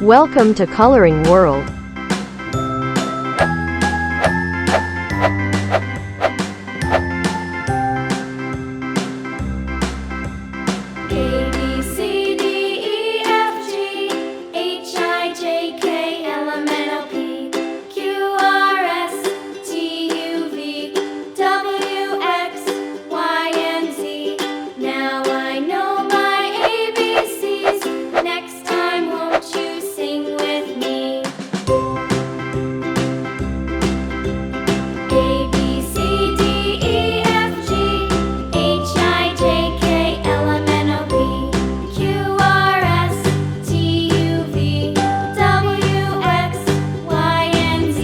Welcome to Coloring World. A, B, C, D, E, F, G, H, I, J, K, L, M, N, O, P, Q, R, S, T, U, V, W, X, Y, and Z. Now I know my ABCs. Next time, won't you sing with me? A, B, C, D, E, F, G, H, I, J, K, L, M, N, O, P, Q, R, S, T, U, V, W, X, Y, and Z.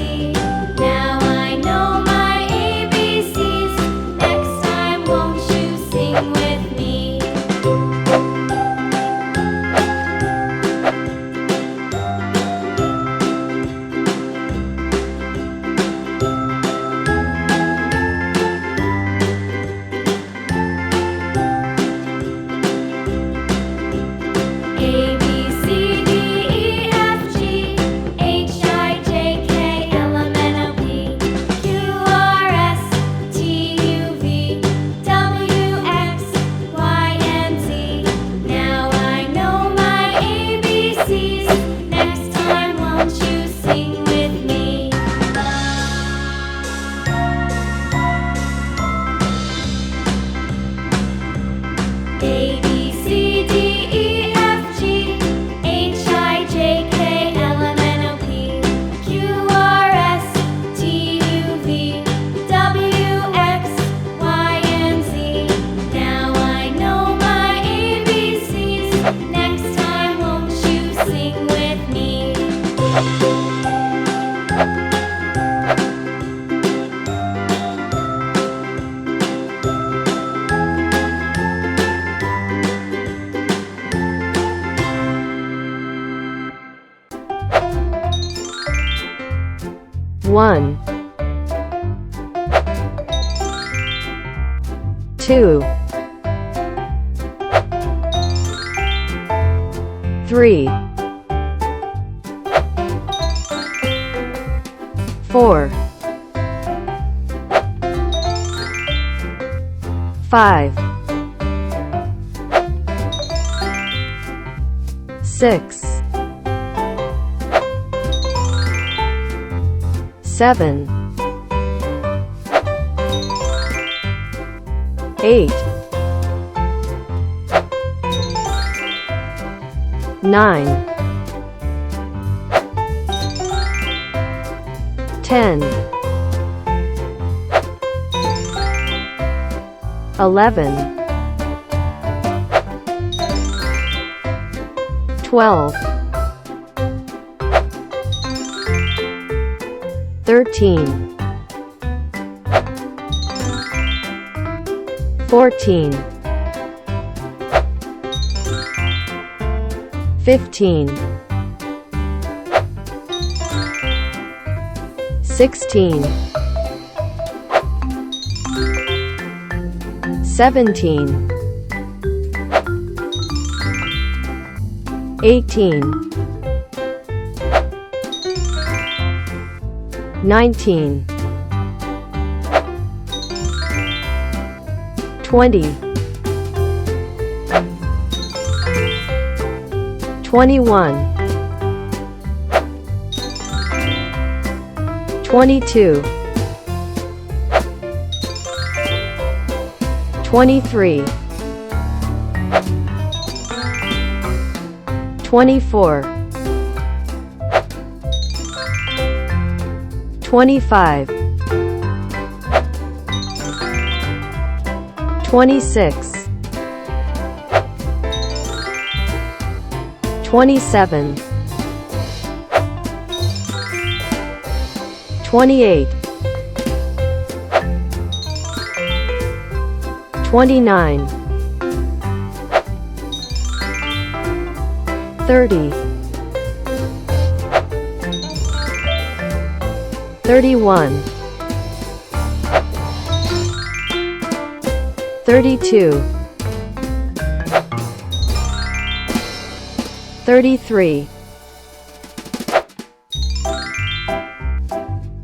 Now I know my ABCs. Next time, won't you sing with me? A, B, C, D, E, F, G, H, I, J, K, L, M, N, O, P, Q, R, S, T, U, V, W, X, Y, and Z. Now I know my ABCs. Next time, won't you sing with me? A, B, C, D, E, F, G, H, I, J, K, L, M, N, O, P, Q, R, S, T, U, V, W, X, Y, and Z. Now I know my ABCs. Next time, won't you sing with me? One, 2, 3, 4, 5, 6, 7, 8, 9, 10, 11, 12, 13, 14, 15, 16, 17, 18, 19, 20, 21, 22, 23, 24, 25, 26, 27, 28, 29, 30, 31, 32, 33,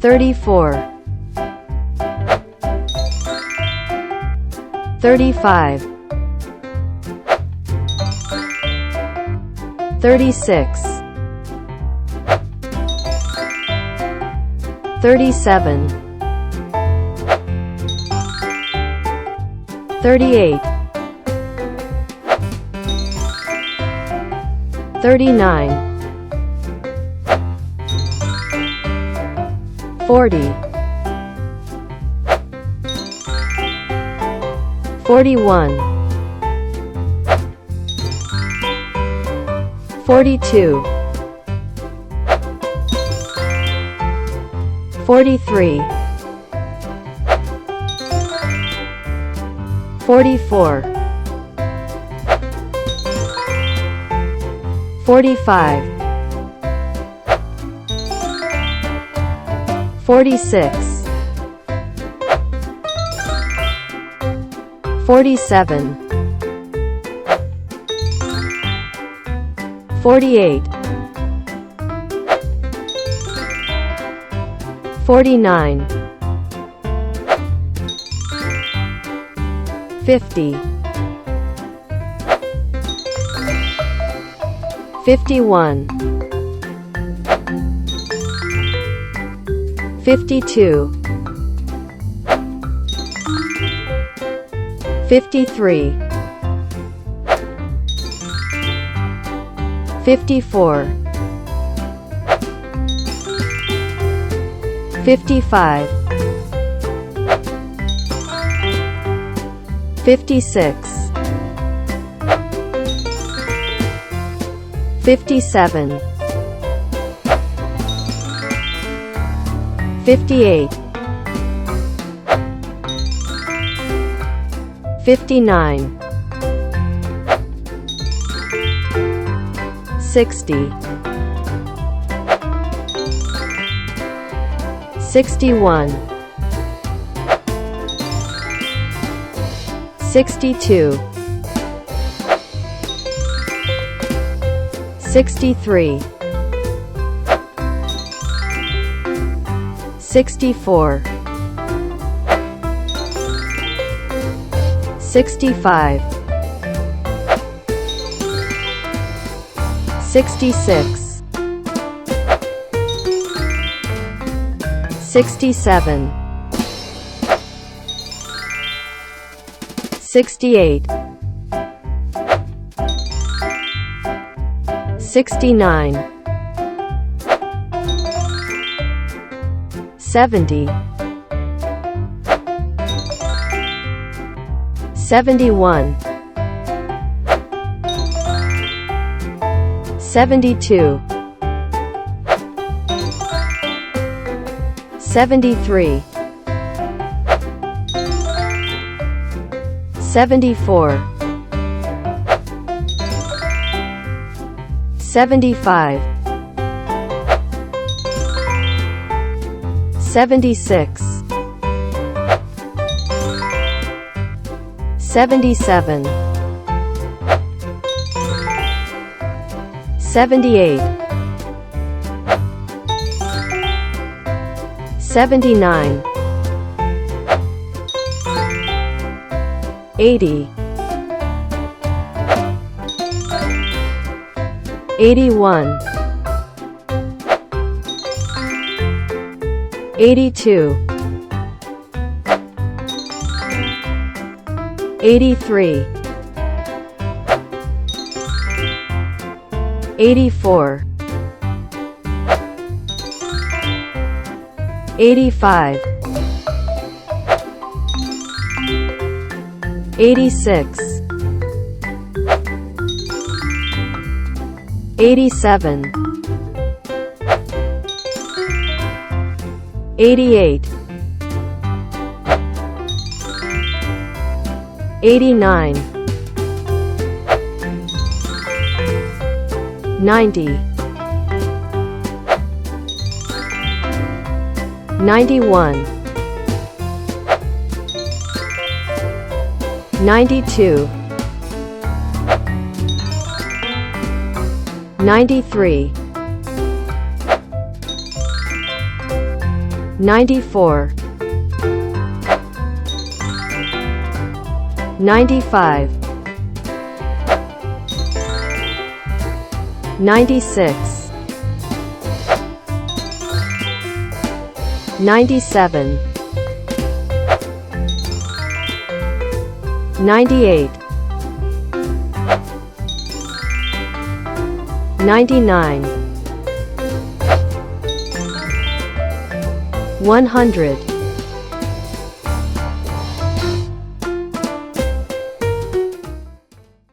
34, 35, 36, 37, 38, 39, 40, 41, 42, 43, 44, 45, 46, 47, 48, 49, 50, 51, 52, 53, 54, 55, 56, 57, 58, 59, 60, 61, 62, 63, 64, 65, 66, 67, 68, 69, 70, 71, 72, 73, 74, 75, 76, 77, 78, 79, 80, 81, 82, 83, 84, 85, 86, 87, 88, 89, 90, 91, 92, 93, 94, 95, 96, 97, 98, 99, 100.